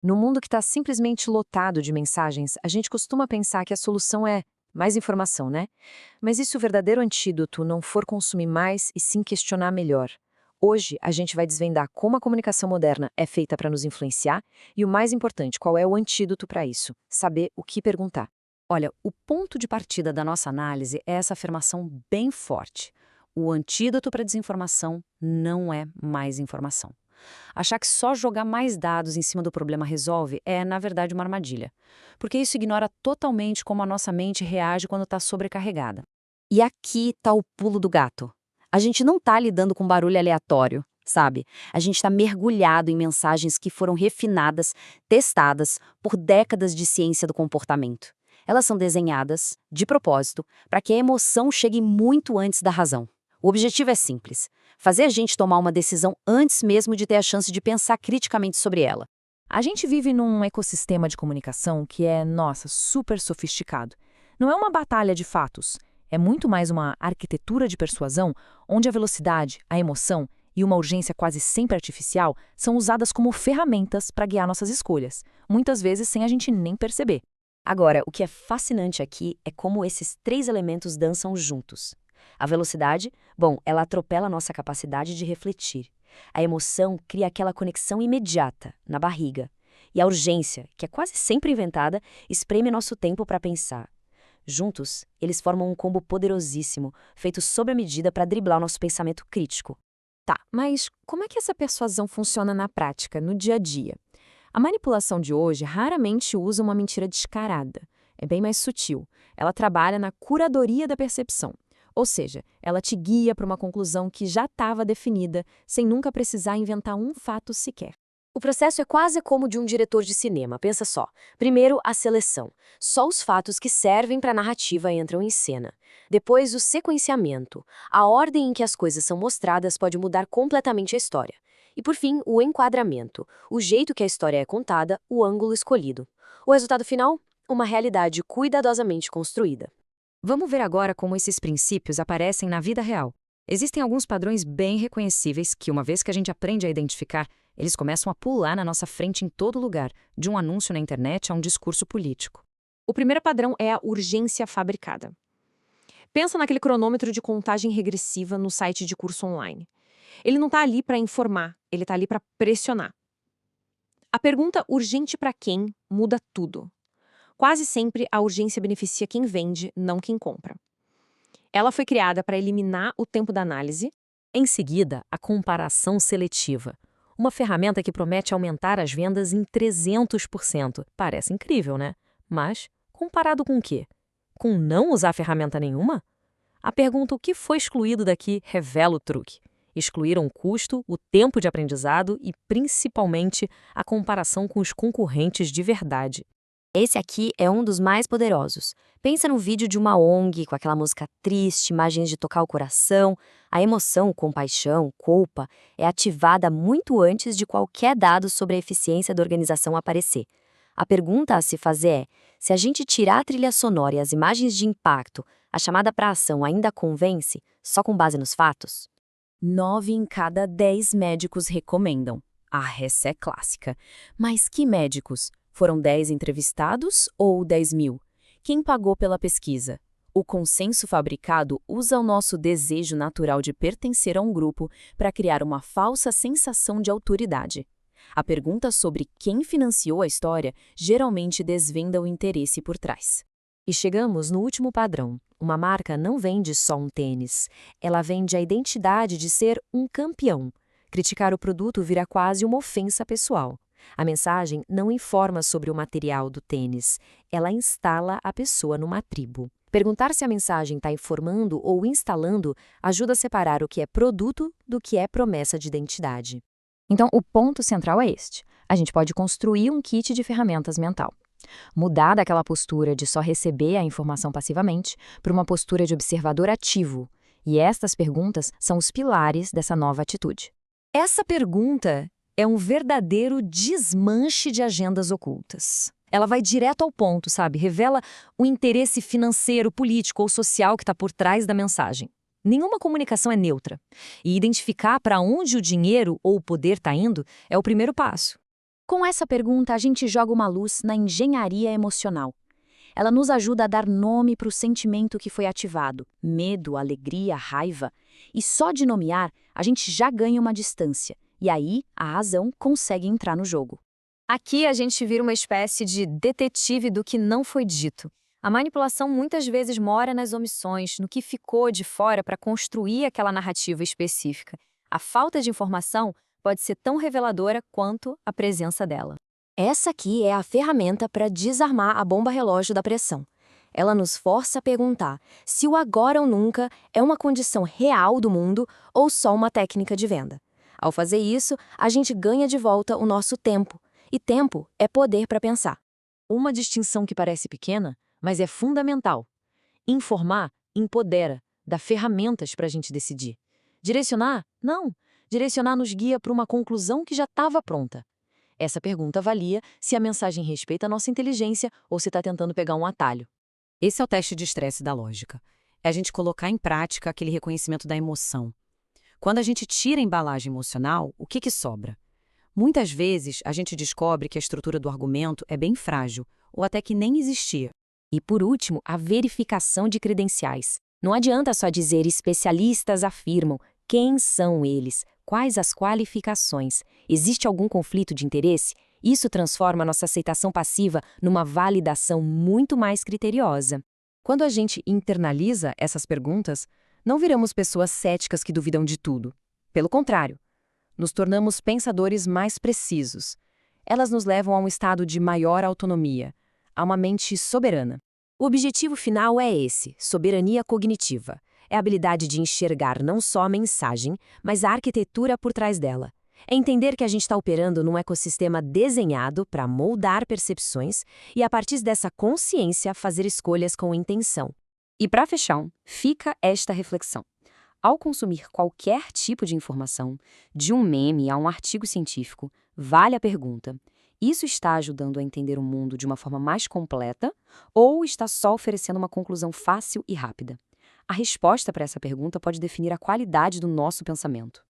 No mundo que está simplesmente lotado de mensagens, a gente costuma pensar que a solução é mais informação, né? Mas e se o verdadeiro antídoto não for consumir mais e sim questionar melhor? Hoje, a gente vai desvendar como a comunicação moderna é feita para nos influenciar e, o mais importante, qual é o antídoto para isso: saber o que perguntar. Olha, o ponto de partida da nossa análise é essa afirmação bem forte. O antídoto para a desinformação não é mais informação. Achar que só jogar mais dados em cima do problema resolve é, na verdade, uma armadilha. Porque isso ignora totalmente como a nossa mente reage quando está sobrecarregada. E aqui está o pulo do gato. A gente não está lidando com barulho aleatório, sabe? A gente está mergulhado em mensagens que foram refinadas, testadas por décadas de ciência do comportamento. Elas são desenhadas, de propósito, para que a emoção chegue muito antes da razão. O objetivo é simples: fazer a gente tomar uma decisão antes mesmo de ter a chance de pensar criticamente sobre ela. A gente vive num ecossistema de comunicação que é, nossa, super sofisticado. Não é uma batalha de fatos, é muito mais uma arquitetura de persuasão onde a velocidade, a emoção e uma urgência quase sempre artificial são usadas como ferramentas para guiar nossas escolhas, muitas vezes sem a gente nem perceber. Agora, o que é fascinante aqui é como esses três elementos dançam juntos. A velocidade, bom, ela atropela a nossa capacidade de refletir. A emoção cria aquela conexão imediata, na barriga. E a urgência, que é quase sempre inventada, espreme nosso tempo para pensar. Juntos, eles formam um combo poderosíssimo, feito sob a medida para driblar o nosso pensamento crítico. Tá, mas como é que essa persuasão funciona na prática, no dia a dia? A manipulação de hoje raramente usa uma mentira descarada. É bem mais sutil. Ela trabalha na curadoria da percepção. Ou seja, ela te guia para uma conclusão que já estava definida, sem nunca precisar inventar um fato sequer. O processo é quase como o de um diretor de cinema, pensa só. Primeiro, a seleção. Só os fatos que servem para a narrativa entram em cena. Depois, o sequenciamento. A ordem em que as coisas são mostradas pode mudar completamente a história. E por fim, o enquadramento. O jeito que a história é contada, o ângulo escolhido. O resultado final? Uma realidade cuidadosamente construída. Vamos ver agora como esses princípios aparecem na vida real. Existem alguns padrões bem reconhecíveis que, uma vez que a gente aprende a identificar, eles começam a pular na nossa frente em todo lugar, de um anúncio na internet a um discurso político. O primeiro padrão é a urgência fabricada. Pensa naquele cronômetro de contagem regressiva no site de curso online. Ele não está ali para informar, ele está ali para pressionar. A pergunta urgente para quem muda tudo. Quase sempre a urgência beneficia quem vende, não quem compra. Ela foi criada para eliminar o tempo da análise. Em seguida, a comparação seletiva. Uma ferramenta que promete aumentar as vendas em 300%. Parece incrível, né? Mas, comparado com o quê? Com não usar ferramenta nenhuma? A pergunta o que foi excluído daqui revela o truque. Excluíram o custo, o tempo de aprendizado e, principalmente, a comparação com os concorrentes de verdade. Esse aqui é um dos mais poderosos. Pensa num vídeo de uma ONG com aquela música triste, imagens de tocar o coração. A emoção, compaixão, culpa é ativada muito antes de qualquer dado sobre a eficiência da organização aparecer. A pergunta a se fazer é: se a gente tirar a trilha sonora e as imagens de impacto, a chamada para ação ainda convence, só com base nos fatos? 9 em cada 10 médicos recomendam. Essa é clássica. Mas que médicos? Foram 10 entrevistados ou 10.000? Quem pagou pela pesquisa? O consenso fabricado usa o nosso desejo natural de pertencer a um grupo para criar uma falsa sensação de autoridade. A pergunta sobre quem financiou a história geralmente desvenda o interesse por trás. E chegamos no último padrão. Uma marca não vende só um tênis. Ela vende a identidade de ser um campeão. Criticar o produto vira quase uma ofensa pessoal. A mensagem não informa sobre o material do tênis, ela instala a pessoa numa tribo. Perguntar se a mensagem está informando ou instalando ajuda a separar o que é produto do que é promessa de identidade. Então, o ponto central é este. A gente pode construir um kit de ferramentas mental. Mudar daquela postura de só receber a informação passivamente para uma postura de observador ativo. E estas perguntas são os pilares dessa nova atitude. Essa pergunta é um verdadeiro desmanche de agendas ocultas. Ela vai direto ao ponto, sabe? Revela o interesse financeiro, político ou social que está por trás da mensagem. Nenhuma comunicação é neutra. E identificar para onde o dinheiro ou o poder está indo é o primeiro passo. Com essa pergunta, a gente joga uma luz na engenharia emocional. Ela nos ajuda a dar nome para o sentimento que foi ativado, medo, alegria, raiva. E só de nomear, a gente já ganha uma distância. E aí, a razão consegue entrar no jogo. Aqui a gente vira uma espécie de detetive do que não foi dito. A manipulação muitas vezes mora nas omissões, no que ficou de fora para construir aquela narrativa específica. A falta de informação pode ser tão reveladora quanto a presença dela. Essa aqui é a ferramenta para desarmar a bomba relógio da pressão. Ela nos força a perguntar se o agora ou nunca é uma condição real do mundo ou só uma técnica de venda. Ao fazer isso, a gente ganha de volta o nosso tempo. E tempo é poder para pensar. Uma distinção que parece pequena, mas é fundamental. Informar empodera, dá ferramentas para a gente decidir. Direcionar? Não. Direcionar nos guia para uma conclusão que já estava pronta. Essa pergunta avalia se a mensagem respeita a nossa inteligência ou se está tentando pegar um atalho. Esse é o teste de estresse da lógica. É a gente colocar em prática aquele reconhecimento da emoção. Quando a gente tira a embalagem emocional, o que sobra? Muitas vezes, a gente descobre que a estrutura do argumento é bem frágil, ou até que nem existia. E, por último, a verificação de credenciais. Não adianta só dizer especialistas afirmam. Quem são eles? Quais as qualificações? Existe algum conflito de interesse? Isso transforma nossa aceitação passiva numa validação muito mais criteriosa. Quando a gente internaliza essas perguntas, não viramos pessoas céticas que duvidam de tudo. Pelo contrário, nos tornamos pensadores mais precisos. Elas nos levam a um estado de maior autonomia, a uma mente soberana. O objetivo final é esse, soberania cognitiva. É a habilidade de enxergar não só a mensagem, mas a arquitetura por trás dela. É entender que a gente está operando num ecossistema desenhado para moldar percepções e, a partir dessa consciência, fazer escolhas com intenção. E para fechar, fica esta reflexão. Ao consumir qualquer tipo de informação, de um meme a um artigo científico, vale a pergunta: isso está ajudando a entender o mundo de uma forma mais completa ou está só oferecendo uma conclusão fácil e rápida? A resposta para essa pergunta pode definir a qualidade do nosso pensamento.